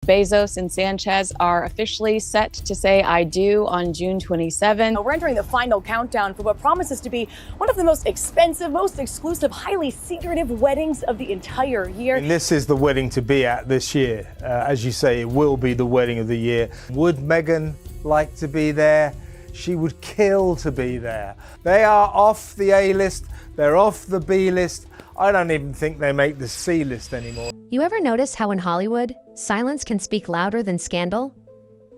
Bezos and Sánchez are officially set to say I do on June 27. We're entering the final countdown for what promises to be one of the most expensive, most exclusive, highly secretive weddings of the entire year. And this is the wedding to be at this year. As you say, it will be the wedding of the year. Would Meghan like to be there? She would kill to be there. They are off the A list, they're off the B list. I don't even think they make the C list anymore. You ever notice how in Hollywood, silence can speak louder than scandal?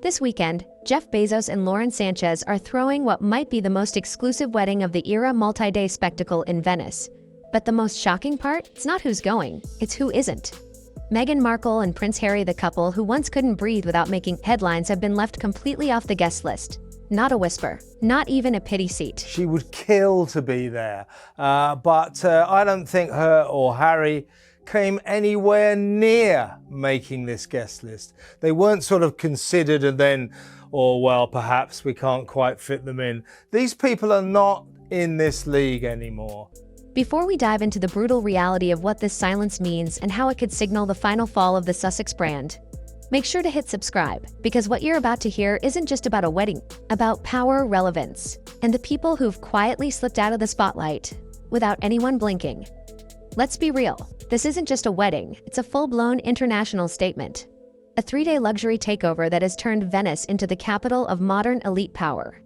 This weekend, Jeff Bezos and Lauren Sánchez are throwing what might be the most exclusive wedding of the era multi-day spectacle in Venice. But the most shocking part, it's not who's going, it's who isn't. Meghan Markle and Prince Harry, the couple who once couldn't breathe without making headlines, have been left completely off the guest list. Not a whisper, not even a pity seat. She would kill to be there, but I don't think her or Harry came anywhere near making this guest list. They weren't sort of considered and then, or well, perhaps we can't quite fit them in. These people are not in this league anymore. Before we dive into the brutal reality of what this silence means and how it could signal the final fall of the Sussex brand, make sure to hit subscribe, because what you're about to hear isn't just about a wedding, about power, relevance, and the people who've quietly slipped out of the spotlight without anyone blinking. Let's be real, this isn't just a wedding, it's a full-blown international statement. A 3-day luxury takeover that has turned Venice into the capital of modern elite power.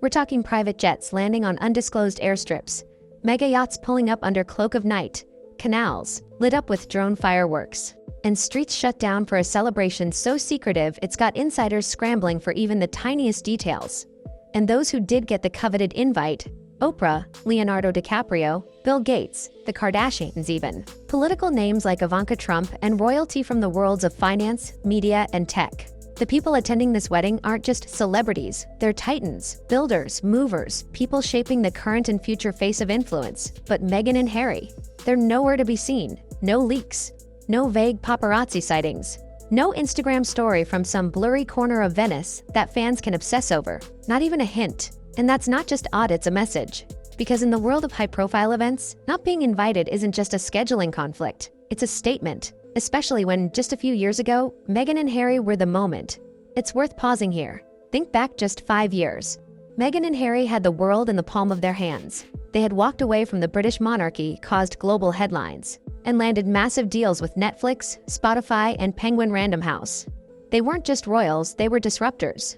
We're talking private jets landing on undisclosed airstrips, mega-yachts pulling up under cloak of night, canals lit up with drone fireworks, and streets shut down for a celebration so secretive it's got insiders scrambling for even the tiniest details. And those who did get the coveted invite, Oprah, Leonardo DiCaprio, Bill Gates, the Kardashians even. Political names like Ivanka Trump and royalty from the worlds of finance, media, and tech. The people attending this wedding aren't just celebrities, they're titans, builders, movers, people shaping the current and future face of influence. But Meghan and Harry, they're nowhere to be seen, no leaks. No vague paparazzi sightings. No Instagram story from some blurry corner of Venice that fans can obsess over. Not even a hint. And that's not just odd, it's a message. Because in the world of high-profile events, not being invited isn't just a scheduling conflict. It's a statement. Especially when, just a few years ago, Meghan and Harry were the moment. It's worth pausing here. Think back just 5 years. Meghan and Harry had the world in the palm of their hands. They had walked away from the British monarchy, caused global headlines, and landed massive deals with Netflix, Spotify, and Penguin Random House. They weren't just royals, they were disruptors.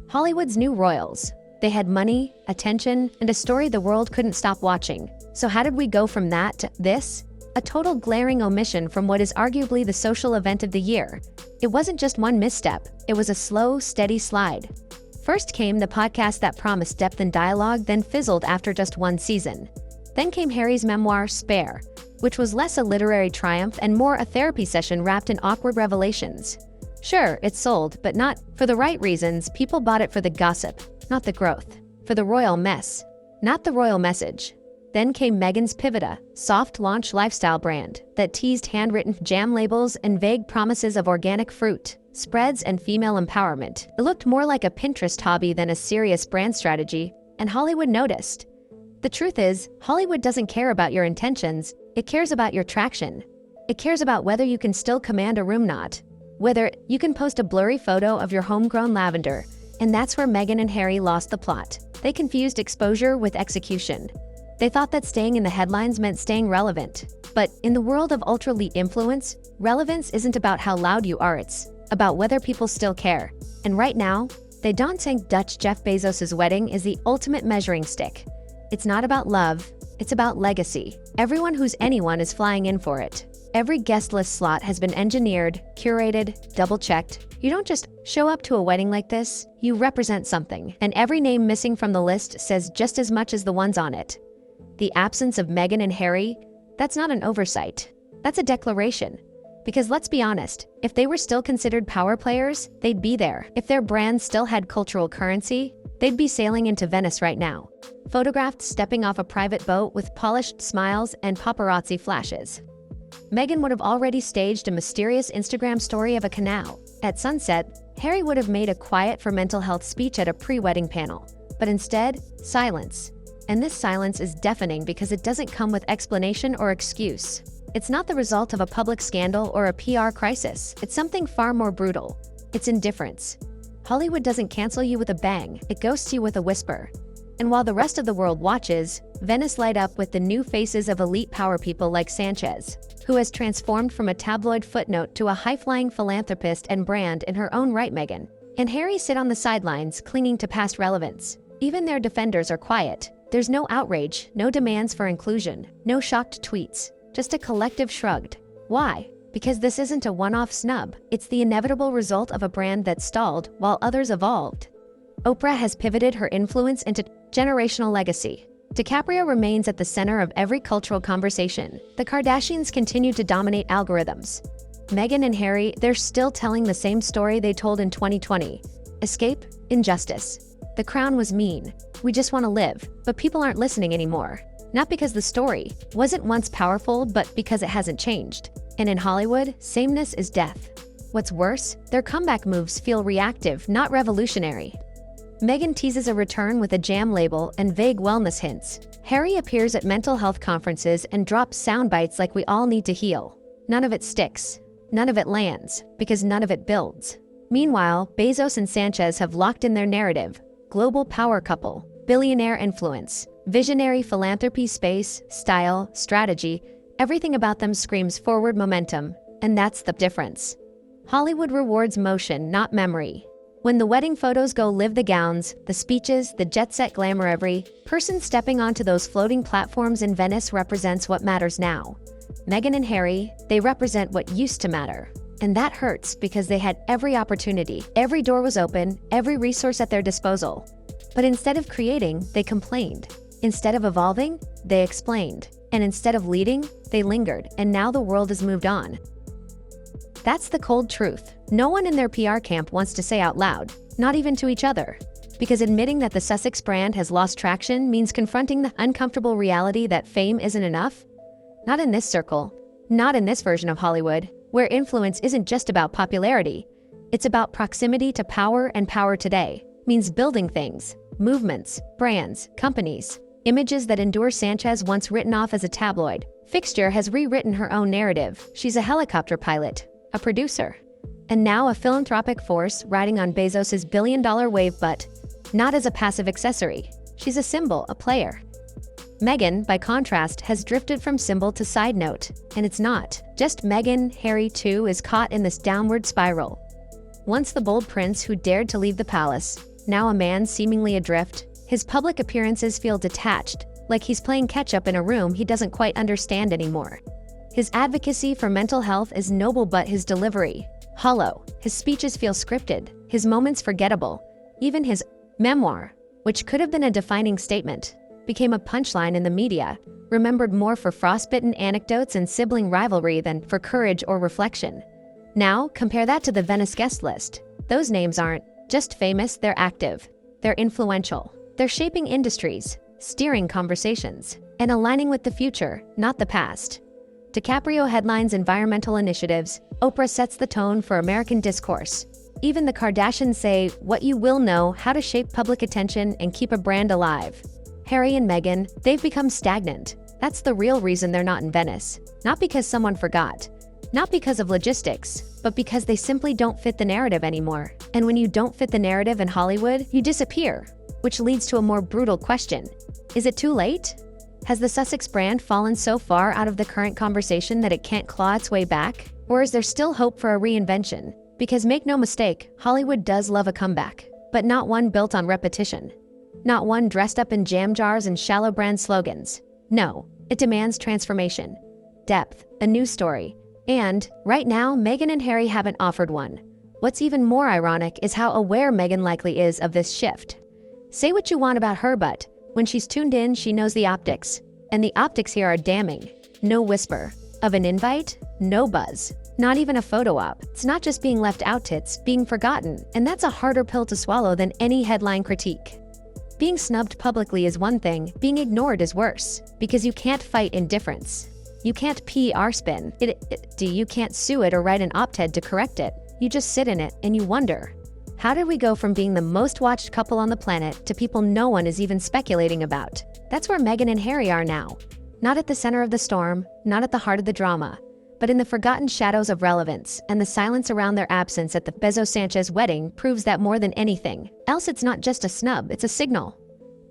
Hollywood's new royals. They had money, attention, and a story the world couldn't stop watching. So how did we go from that to this? A total glaring omission from what is arguably the social event of the year. It wasn't just one misstep, it was a slow, steady slide. First came the podcast that promised depth and dialogue, then fizzled after just one season. Then came Harry's memoir, Spare, which was less a literary triumph and more a therapy session wrapped in awkward revelations. Sure, it sold, but not for the right reasons. People bought it for the gossip, not the growth. For the royal mess, not the royal message. Then came Meghan's Pivota, soft launch lifestyle brand that teased handwritten jam labels and vague promises of organic fruit, spreads, and female empowerment. It looked more like a Pinterest hobby than a serious brand strategy, and Hollywood noticed. The truth is, Hollywood doesn't care about your intentions, it cares about your traction. It cares about whether you can still command a room not, whether you can post a blurry photo of your homegrown lavender. And that's where Meghan and Harry lost the plot. They confused exposure with execution. They thought that staying in the headlines meant staying relevant. But in the world of ultra-elite influence, relevance isn't about how loud you are, it's about whether people still care. And right now, the doesnt Dutch Jeff Bezos' wedding is the ultimate measuring stick. It's not about love, it's about legacy. Everyone who's anyone is flying in for it. Every guest list slot has been engineered, curated, double-checked. You don't just show up to a wedding like this, you represent something. And every name missing from the list says just as much as the ones on it. The absence of Meghan and Harry, that's not an oversight. That's a declaration. Because let's be honest, if they were still considered power players, they'd be there. If their brand still had cultural currency, they'd be sailing into Venice right now. Photographed stepping off a private boat with polished smiles and paparazzi flashes. Meghan would have already staged a mysterious Instagram story of a canal. At sunset, Harry would have made a quiet for mental health speech at a pre-wedding panel. But instead, silence. And this silence is deafening because it doesn't come with explanation or excuse. It's not the result of a public scandal or a PR crisis. It's something far more brutal. It's indifference. Hollywood doesn't cancel you with a bang, it ghosts you with a whisper. And while the rest of the world watches, Venice light up with the new faces of elite power people like Sánchez, who has transformed from a tabloid footnote to a high-flying philanthropist and brand in her own right. Meghan and Harry sit on the sidelines, clinging to past relevance. Even their defenders are quiet. There's no outrage, no demands for inclusion, no shocked tweets, just a collective shrugged. Why? Because this isn't a one-off snub. It's the inevitable result of a brand that stalled while others evolved. Oprah has pivoted her influence into generational legacy. DiCaprio remains at the center of every cultural conversation. The Kardashians continue to dominate algorithms. Meghan and Harry, they're still telling the same story they told in 2020. Escape, injustice. The crown was mean. We just want to live, but people aren't listening anymore. Not because the story wasn't once powerful, but because it hasn't changed. And in Hollywood, sameness is death. What's worse, their comeback moves feel reactive, not revolutionary. Meghan teases a return with a jam label and vague wellness hints. Harry appears at mental health conferences and drops sound bites like we all need to heal. None of it sticks. None of it lands, because none of it builds. Meanwhile, Bezos and Sánchez have locked in their narrative. Global power couple, billionaire influence, visionary philanthropy, space, style, strategy. Everything about them screams forward momentum, and that's the difference. Hollywood rewards motion, not memory. When the wedding photos go live, the gowns, the speeches, the jet-set glamour, every person stepping onto those floating platforms in Venice represents what matters now. Meghan and Harry, they represent what used to matter. And that hurts because they had every opportunity, every door was open, every resource at their disposal. But instead of creating, they complained. Instead of evolving, they explained. And instead of leading, they lingered, and now the world has moved on. That's the cold truth. No one in their PR camp wants to say out loud, not even to each other. Because admitting that the Sussex brand has lost traction means confronting the uncomfortable reality that fame isn't enough. Not in this circle. Not in this version of Hollywood, where influence isn't just about popularity. It's about proximity to power, and power today means building things, movements, brands, companies, images that endure. Sánchez, once written off as a tabloid fixture, has rewritten her own narrative. She's a helicopter pilot, a producer, and now a philanthropic force riding on Bezos' billion-dollar wave, but not as a passive accessory. She's a symbol, a player. Meghan, by contrast, has drifted from symbol to side note, and it's not just Meghan. Harry, too, is caught in this downward spiral. Once the bold prince who dared to leave the palace, now a man seemingly adrift. His public appearances feel detached, like he's playing catch-up in a room he doesn't quite understand anymore. His advocacy for mental health is noble, but his delivery hollow. His speeches feel scripted, his moments forgettable. Even his memoir, which could have been a defining statement, became a punchline in the media, remembered more for frostbitten anecdotes and sibling rivalry than for courage or reflection. Now, compare that to the Venice guest list. Those names aren't just famous, they're active, they're influential, they're shaping industries, steering conversations, and aligning with the future, not the past. DiCaprio headlines environmental initiatives. Oprah sets the tone for American discourse. Even the Kardashians say what you will know, how to shape public attention and keep a brand alive. Harry and Meghan, they've become stagnant. That's the real reason they're not in Venice. Not because someone forgot. Not because of logistics, but because they simply don't fit the narrative anymore. And when you don't fit the narrative in Hollywood, you disappear. Which leads to a more brutal question. Is it too late? Has the Sussex brand fallen so far out of the current conversation that it can't claw its way back? Or is there still hope for a reinvention? Because make no mistake, Hollywood does love a comeback, but not one built on repetition. Not one dressed up in jam jars and shallow brand slogans. No, it demands transformation, depth, a new story. And, right now, Meghan and Harry haven't offered one. What's even more ironic is how aware Meghan likely is of this shift. Say what you want about her, but when she's tuned in, she knows the optics. And the optics here are damning. No whisper of an invite, no buzz, not even a photo op. It's not just being left out, it's being forgotten. And that's a harder pill to swallow than any headline critique. Being snubbed publicly is one thing, being ignored is worse. Because you can't fight indifference. You can't PR spin you can't sue it or write an op-ed to correct it. You just sit in it and you wonder, how did we go from being the most watched couple on the planet to people no one is even speculating about? That's where Meghan and Harry are now. Not at the center of the storm, not at the heart of the drama, but in the forgotten shadows of relevance, and the silence around their absence at the Bezos-Sánchez wedding proves that more than anything else it's not just a snub, it's a signal.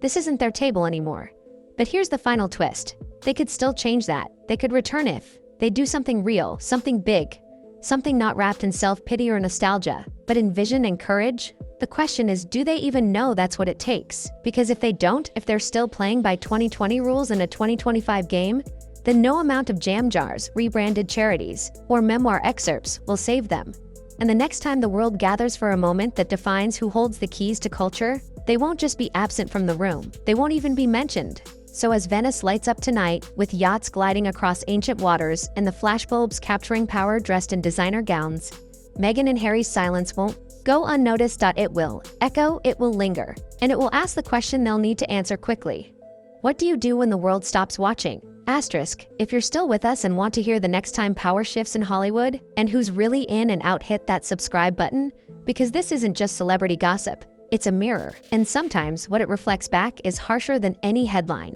This isn't their table anymore. But here's the final twist. They could still change that. They could return if they do something real, something big, something not wrapped in self-pity or nostalgia, but in vision and courage. The question is, do they even know that's what it takes? Because if they don't, if they're still playing by 2020 rules in a 2025 game, then no amount of jam jars, rebranded charities, or memoir excerpts will save them. And the next time the world gathers for a moment that defines who holds the keys to culture, they won't just be absent from the room, they won't even be mentioned. So as Venice lights up tonight, with yachts gliding across ancient waters and the flashbulbs capturing power dressed in designer gowns, Meghan and Harry's silence won't go unnoticed. It will echo, it will linger, and it will ask the question they'll need to answer quickly. What do you do when the world stops watching? Asterisk, if you're still with us and want to hear the next time power shifts in Hollywood, and who's really in and out, hit that subscribe button, because this isn't just celebrity gossip, it's a mirror, and sometimes what it reflects back is harsher than any headline.